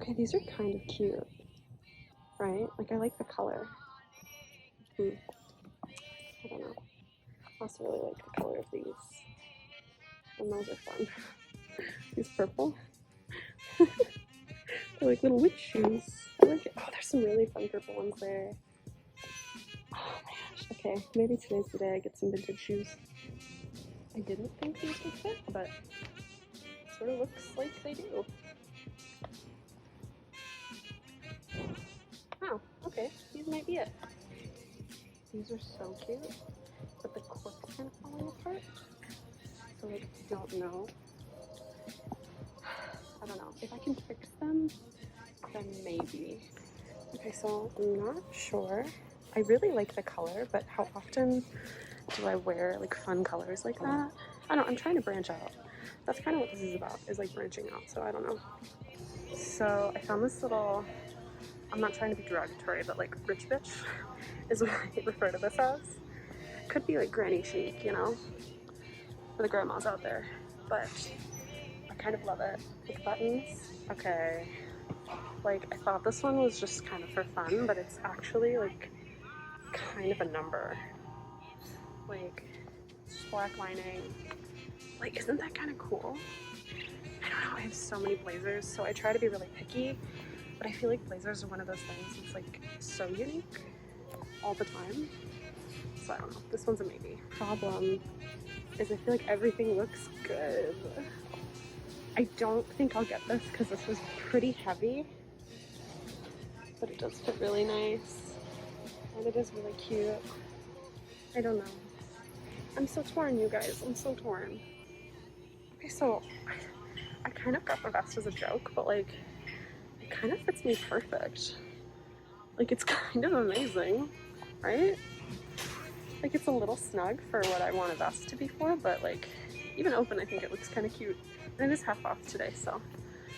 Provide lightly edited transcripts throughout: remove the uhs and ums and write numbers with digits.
Okay, these are kind of cute, right? Like, I like the color. I don't know. I also really like the color of these. And those are fun. These purple. They're like little witch shoes. I like it. Oh, there's some really fun purple ones there. Oh my gosh. Okay, maybe today's the day I get some vintage shoes. I didn't think these would fit, but it sort of looks like they do. Oh, okay. These might be it. These are so cute, but the cork's kind of falling apart. So like, I don't know. I don't know. If I can fix them, then maybe. Okay, so I'm not sure. I really like the color, but how often do I wear like fun colors like that? I don't know, I'm trying to branch out. That's kind of what this is about, is like branching out, so I don't know. So I found this little, I'm not trying to be derogatory, but like rich bitch is what I refer to this as. Could be like granny chic, you know, for the grandmas out there, but I kind of love it. Like buttons, okay. Like I thought this one was just kind of for fun, but it's actually like kind of a number. Like black lining. Like, isn't that kind of cool? I don't know, I have so many blazers, so I try to be really picky, but I feel like blazers are one of those things that's like so unique all the time. So I don't know, this one's a maybe. Problem is I feel like everything looks good. I don't think I'll get this because this was pretty heavy, but it does fit really nice, and it is really cute. I don't know. I'm so torn, you guys. I'm so torn. Okay, so I kind of got the vest as a joke, but like, it kind of fits me perfect. Like, it's kind of amazing, right? Like, it's a little snug for what I want a vest to be for, but like, even open, I think it looks kind of cute. And it is half off today, so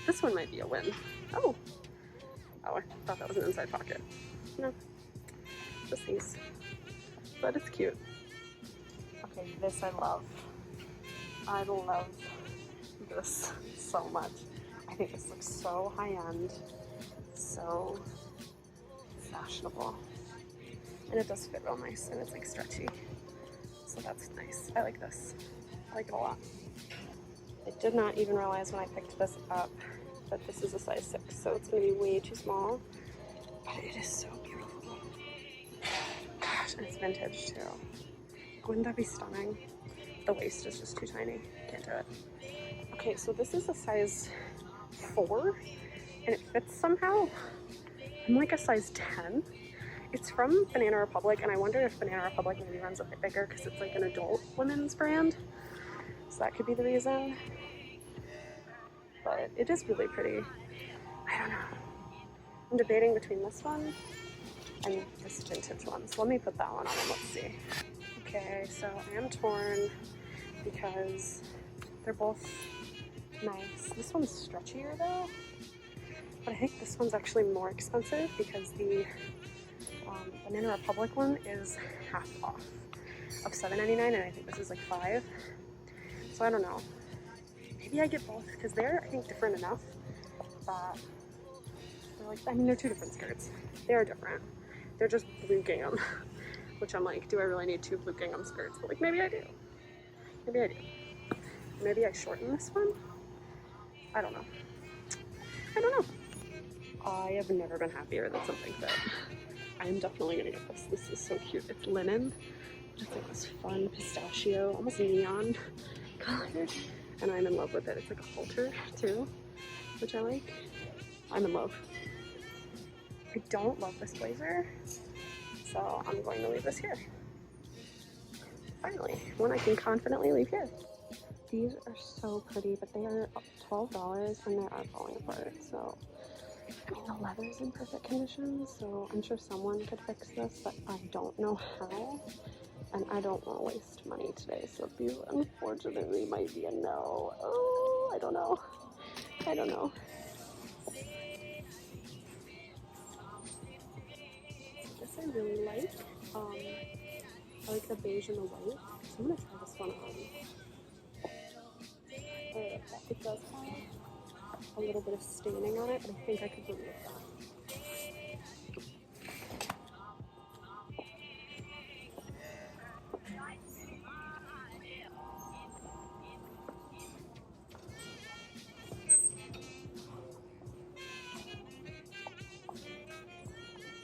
this one might be a win. Oh, I thought that was an inside pocket. No, just these, but it's cute. Okay, this I love. I love this so much. I think this looks so high-end, so fashionable, and it does fit real nice, and it's like stretchy, so that's nice. I like this. I like it a lot. I did not even realize when I picked this up that this is a size 6, so it's gonna be way too small, but it is so beautiful. Gosh, and it's vintage too. Wouldn't that be stunning? The waist is just too tiny. Can't do it. Okay, so this is a size 4, and it fits somehow. I'm like a size 10. It's from Banana Republic, and I wonder if Banana Republic maybe runs a bit bigger because it's like an adult women's brand. So that could be the reason. But it is really pretty. I don't know. I'm debating between this one and this vintage one. So let me put that one on and let's see. Okay, so I am torn because they're both nice. This one's stretchier though, but I think this one's actually more expensive because the Banana Republic one is half off of $7.99, and I think this is like $5. So I don't know. Maybe I get both because they're, I think, different enough that they're like, I mean, they're two different skirts. They are different. They're just blue gingham, which I'm like, do I really need 2 blue gingham skirts? But like, maybe I do. Maybe I do. Maybe I shorten this one. I don't know. I don't know. I have never been happier that something fit. I am definitely gonna get this. This is so cute. It's linen. It's like this fun pistachio, almost neon color, and I'm in love with it. It's like a halter too, which I like. I'm in love. I don't love this blazer, so I'm going to leave this here. Finally, one I can confidently leave here. These are so pretty, but they are $12 and they are falling apart. So, I mean, the leather's in perfect condition, so I'm sure someone could fix this, but I don't know how. And I don't want to waste money today, so these unfortunately might be a no. Oh, I don't know. I don't know. This I really like. I like the beige and the white, so I'm gonna try this one on. It does have a little bit of staining on it, but I think I could remove that.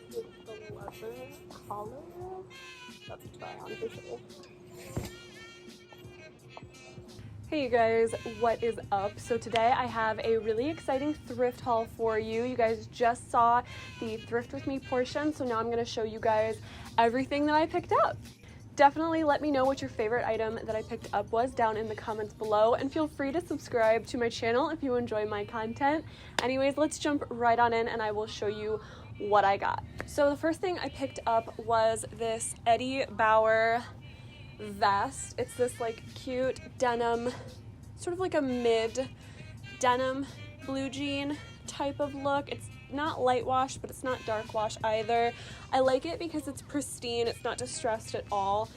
With the leather collar, that's a try on for sure. Hey you guys, what is up? So today I have a really exciting thrift haul for you. You guys just saw the Thrift With Me portion, so now I'm going to show you guys everything that I picked up. Definitely let me know what your favorite item that I picked up was down in the comments below, and feel free to subscribe to my channel if you enjoy my content. Anyways, let's jump right on in and I will show you what I got. So the first thing I picked up was this Eddie Bauer vest. It's this like cute denim, sort of like a mid denim blue jean type of look. It's not light wash, but it's not dark wash either. I like it because it's pristine, it's not distressed at all,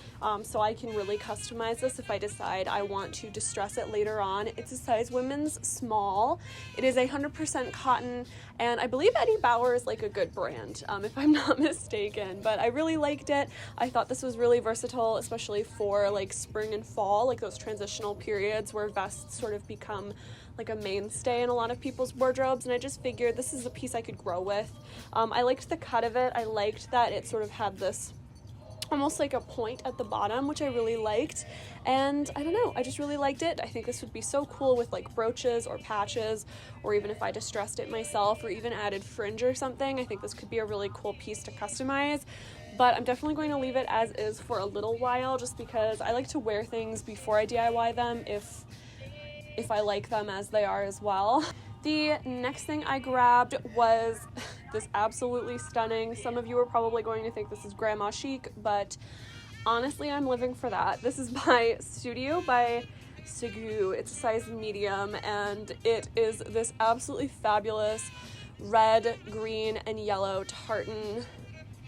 so I can really customize this if I decide I want to distress it later on. It's a size women's small. It is 100% cotton, and I believe Eddie Bauer is like a good brand, if I'm not mistaken, but I really liked it. I thought this was really versatile, especially for like spring and fall, like those transitional periods where vests sort of become like a mainstay in a lot of people's wardrobes, and I just figured this is a piece I could grow with. I liked the cut of it. I liked that it sort of had this almost like a point at the bottom, which I really liked, and I don't know, I just really liked it. I think this would be so cool with like brooches or patches, or even if I distressed it myself or even added fringe or something. I think this could be a really cool piece to customize, but I'm definitely going to leave it as is for a little while, just because I like to wear things before I DIY them if I like them as they are as well. The next thing I grabbed was this absolutely stunning, some of you are probably going to think this is grandma chic, but honestly I'm living for that. This is by Studio by Sigu. It's a size medium, and it is this absolutely fabulous red, green, and yellow tartan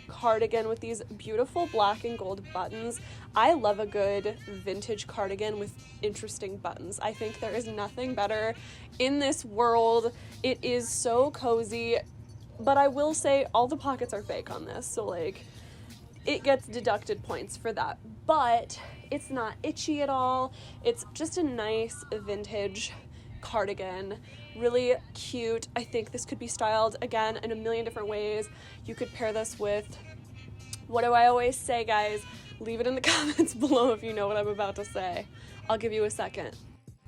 cardigan with these beautiful black and gold buttons. I love a good vintage cardigan with interesting buttons. I think there is nothing better in this world. It is so cozy, but I will say all the pockets are fake on this, so like it gets deducted points for that, but it's not itchy at all. It's just a nice vintage cardigan, really cute. I think this could be styled again in a million different ways. You could pair this with, what do I always say, guys? Leave it in the comments below if you know what I'm about to say. I'll give you a second.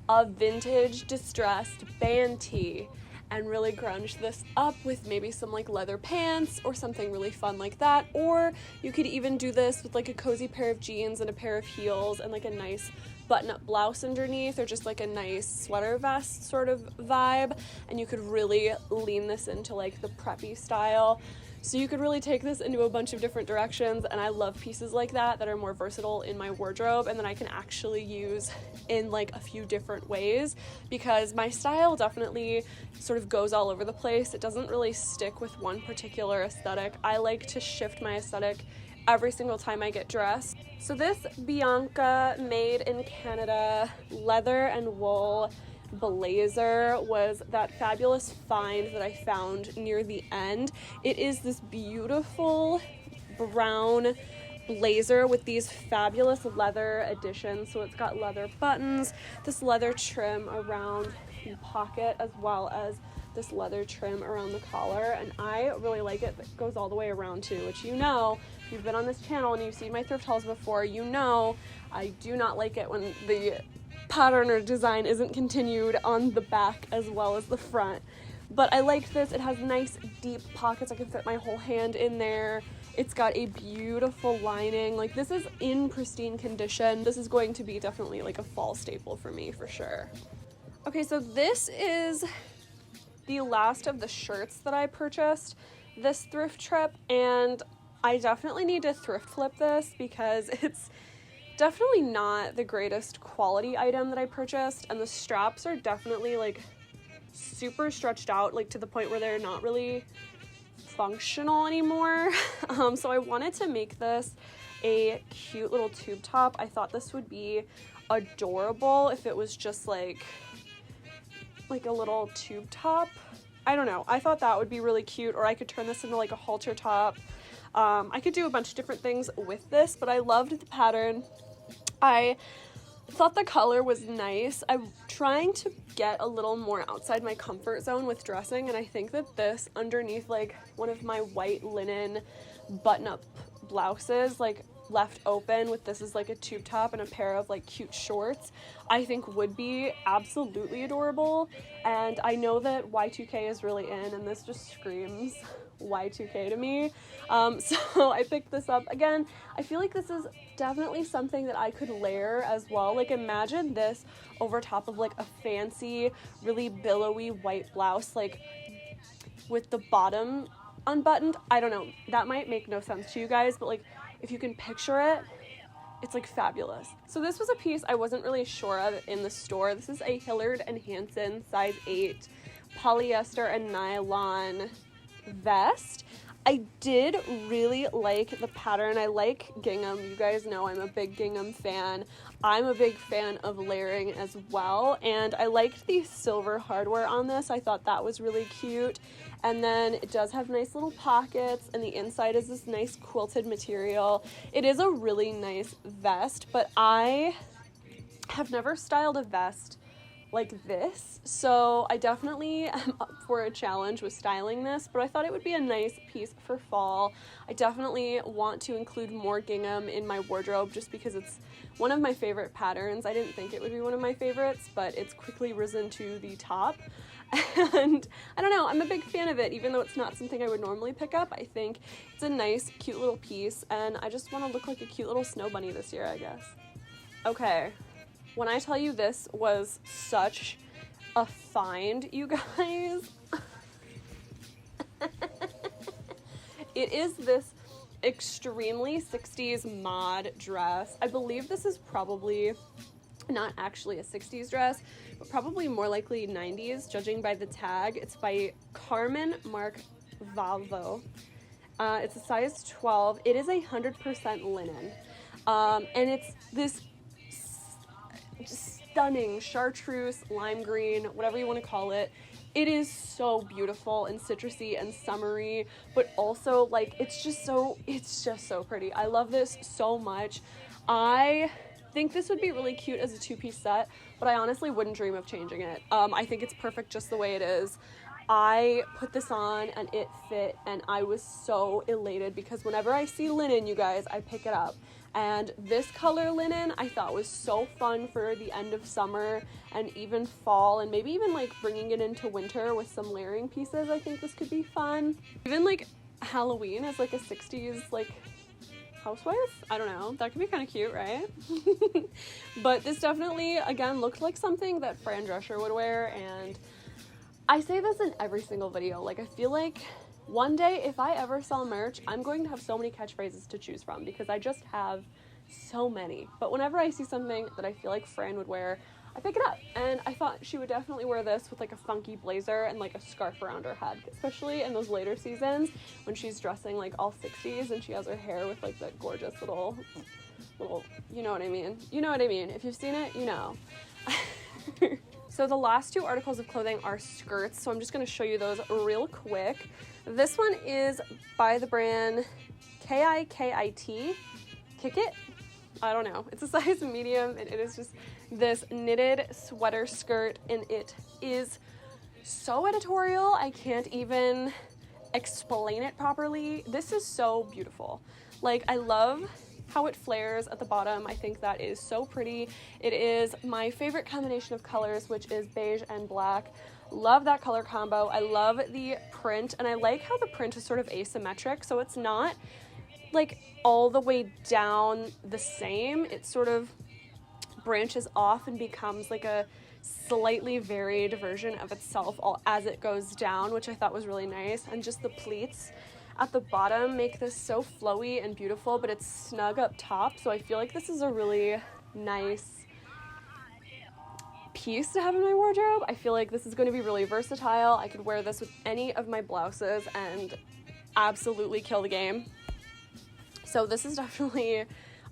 A vintage distressed band tee, and really grunge this up with maybe some like leather pants or something really fun like that. Or you could even do this with like a cozy pair of jeans and a pair of heels and like a nice button-up blouse underneath, or just like a nice sweater vest sort of vibe, and you could really lean this into like the preppy style. So you could really take this into a bunch of different directions, and I love pieces like that are more versatile in my wardrobe and that I can actually use in like a few different ways, because my style definitely sort of goes all over the place. It doesn't really stick with one particular aesthetic. I like to shift my aesthetic every single time I get dressed. So this Bianca made in Canada leather and wool blazer was that fabulous find that I found near the end. It is this beautiful brown blazer with these fabulous leather additions. So it's got leather buttons, this leather trim around the pocket, as well as this leather trim around the collar, and I really like it. It goes all the way around too, which, you know, if you've been on this channel and you've seen my thrift hauls before, you know I do not like it when the pattern or design isn't continued on the back as well as the front. But I like this. It has nice deep pockets. I can fit my whole hand in there. It's got a beautiful lining. Like, this is in pristine condition. This is going to be definitely like a fall staple for me for sure. Okay, so this is the last of the shirts that I purchased this thrift trip, and I definitely need to thrift flip this because it's definitely not the greatest quality item that I purchased, and the straps are definitely like super stretched out, like to the point where they're not really functional anymore. So I wanted to make this a cute little tube top. I thought this would be adorable if it was just like like a little tube top. I don't know. I thought that would be really cute, or I could turn this into like a halter top. I could do a bunch of different things with this, but I loved the pattern. I thought the color was nice. I'm trying to get a little more outside my comfort zone with dressing, and I think that this underneath like one of my white linen button-up blouses, like left open with this is like a tube top and a pair of like cute shorts, I think would be absolutely adorable. And I know that Y2K is really in, and this just screams Y2K to me. So I picked this up. Again, I feel like this is definitely something that I could layer as well. Like imagine this over top of like a fancy, really billowy white blouse, like with the bottom unbuttoned. I don't know, that might make no sense to you guys, but like if you can picture it, it's like fabulous. So this was a piece I wasn't really sure of in the store. This is a Hillard & Hanson size 8 polyester and nylon vest. I did really like the pattern. I like gingham. You guys know I'm a big gingham fan. I'm a big fan of layering as well, and I liked the silver hardware on this. I thought that was really cute. And then it does have nice little pockets, and the inside is this nice quilted material. It is a really nice vest, but I have never styled a vest like this, so I definitely am up for a challenge with styling this, but I thought it would be a nice piece for fall. I definitely want to include more gingham in my wardrobe just because it's one of my favorite patterns. I didn't think it would be one of my favorites, but it's quickly risen to the top. And I don't know, I'm a big fan of it, even though it's not something I would normally pick up. I think it's a nice, cute little piece, and I just want to look like a cute little snow bunny this year, I guess. Okay, when I tell you this was such a find, you guys, it is this extremely 60s mod dress. I believe this is probably not actually a 60s dress, but probably more likely 90s, judging by the tag. It's by Carmen Mark Valvo. It's a size 12. It is 100% linen. And it's this stunning chartreuse, lime green, whatever you want to call it. It is so beautiful and citrusy and summery, but also like it's just so pretty. I love this so much. I think this would be really cute as a two-piece set, but I honestly wouldn't dream of changing it. I think it's perfect just the way it is. I put this on and it fit, and I was so elated because whenever I see linen, you guys, I pick it up. And this color linen I thought was so fun for the end of summer and even fall, and maybe even like bringing it into winter with some layering pieces. I think this could be fun. Even like Halloween as like a 60s like housewife, I don't know, that could be kind of cute, right? But this definitely, again, looked like something that Fran Drescher would wear, and I say this in every single video. Like, I feel like one day, if I ever sell merch, I'm going to have so many catchphrases to choose from because I just have so many. But whenever I see something that I feel like Fran would wear, I pick it up, and I thought she would definitely wear this with like a funky blazer and like a scarf around her head, especially in those later seasons when she's dressing like all 60s and she has her hair with like that gorgeous little, you know what I mean? You know what I mean. If you've seen it, you know. So the last two articles of clothing are skirts, so I'm just going to show you those real quick. This one is by the brand KIKIT. Kick It? I don't know. It's a size medium, and it is just this knitted sweater skirt, and it is so editorial. I can't even explain it properly. This is so beautiful. Like, I love how it flares at the bottom. I think that is so pretty. It is my favorite combination of colors, which is beige and black. Love that color combo. I love the print, and I like how the print is sort of asymmetric, so it's not like all the way down the same. It sort of branches off and becomes like a slightly varied version of itself all as it goes down, which I thought was really nice. And just the pleats at the bottom make this so flowy and beautiful, but it's snug up top, so I feel like this is a really nice piece to have in my wardrobe. I feel like this is going to be really versatile. I could wear this with any of my blouses and absolutely kill the game. So this is definitely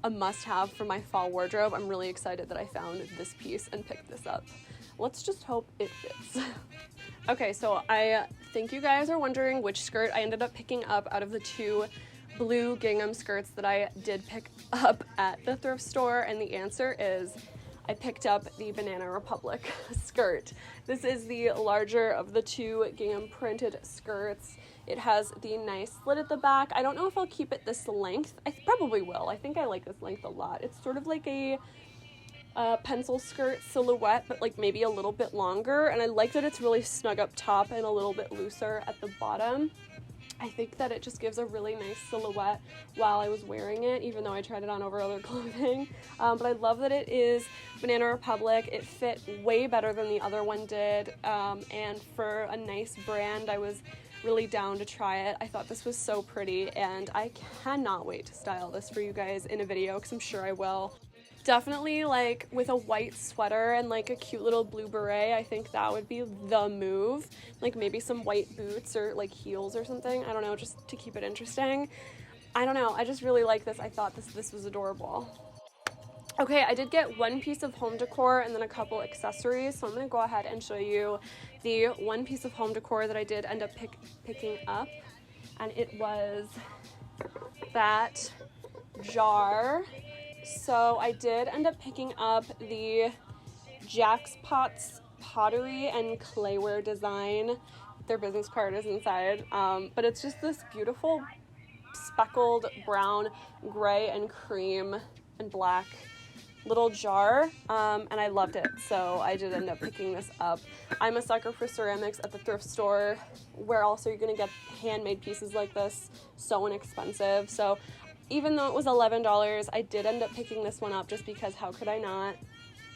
a must-have for my fall wardrobe. I'm really excited that I found this piece and picked this up. Let's just hope it fits. Okay, so I think you guys are wondering which skirt I ended up picking up out of the 2 blue gingham skirts that I did pick up at the thrift store, and the answer is I picked up the Banana Republic skirt. This is the larger of the 2 gingham printed skirts. It has the nice slit at the back. I don't know if I'll keep it this length. I probably will. I think I like this length a lot. It's sort of like a pencil skirt silhouette, but like maybe a little bit longer, and I like that it's really snug up top and a little bit looser at the bottom. I think that it just gives a really nice silhouette while I was wearing it, even though I tried it on over other clothing. But I love that it is Banana Republic. It fit way better than the other one did, and for a nice brand, I was really down to try it. I thought this was so pretty, and I cannot wait to style this for you guys in a video, because I'm sure I will. Definitely like with a white sweater and like a cute little blue beret, I think that would be the move. Like maybe some white boots or like heels or something. I don't know, just to keep it interesting. I don't know, I just really like this. I thought this was adorable. Okay, I did get one piece of home decor and then a couple accessories, so I'm gonna go ahead and show you the one piece of home decor that I did end up picking up, and it was that jar. So I did end up picking up the Jack's Pots pottery and clayware design. Their business card is inside, but it's just this beautiful speckled brown, gray, and cream and black little jar, and I loved it, so I did end up picking this up. I'm a sucker for ceramics at the thrift store, where also you're gonna get handmade pieces like this, so inexpensive. So even though it was $11, I did end up picking this one up just because how could I not?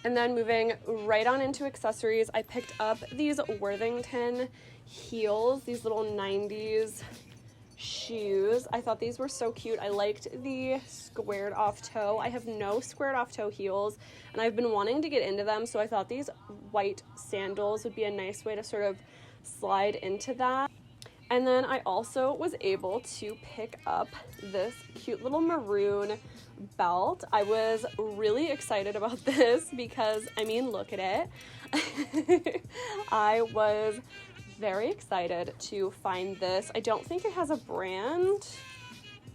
And then moving right on into accessories, I picked up these Worthington heels, these little 90s shoes. I thought these were so cute. I liked the squared off toe. I have no squared off toe heels, and I've been wanting to get into them, so I thought these white sandals would be a nice way to sort of slide into that. And then I also was able to pick up this cute little maroon belt. I was really excited about this because, I mean, look at it. I was very excited to find this. I don't think it has a brand.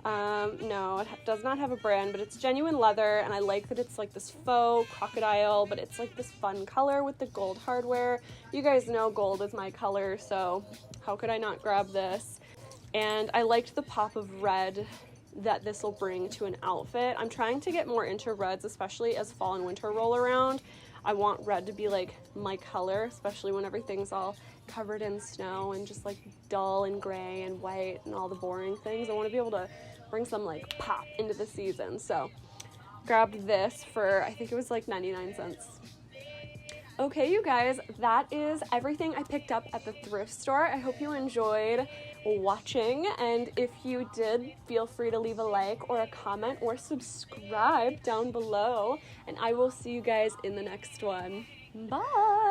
No, it does not have a brand, but it's genuine leather, and I like that it's like this faux crocodile, but it's like this fun color with the gold hardware. You guys know gold is my color, so how could I not grab this? And I liked the pop of red that this will bring to an outfit. I'm trying to get more into reds, especially as fall and winter roll around. I want red to be like my color, especially when everything's all covered in snow and just like dull and gray and white and all the boring things. I want to be able to bring some like pop into the season. So grabbed this for, I think it was like 99 cents. Okay, you guys, that is everything I picked up at the thrift store. I hope you enjoyed watching, and if you did, feel free to leave a like or a comment or subscribe down below, and I will see you guys in the next one. Bye!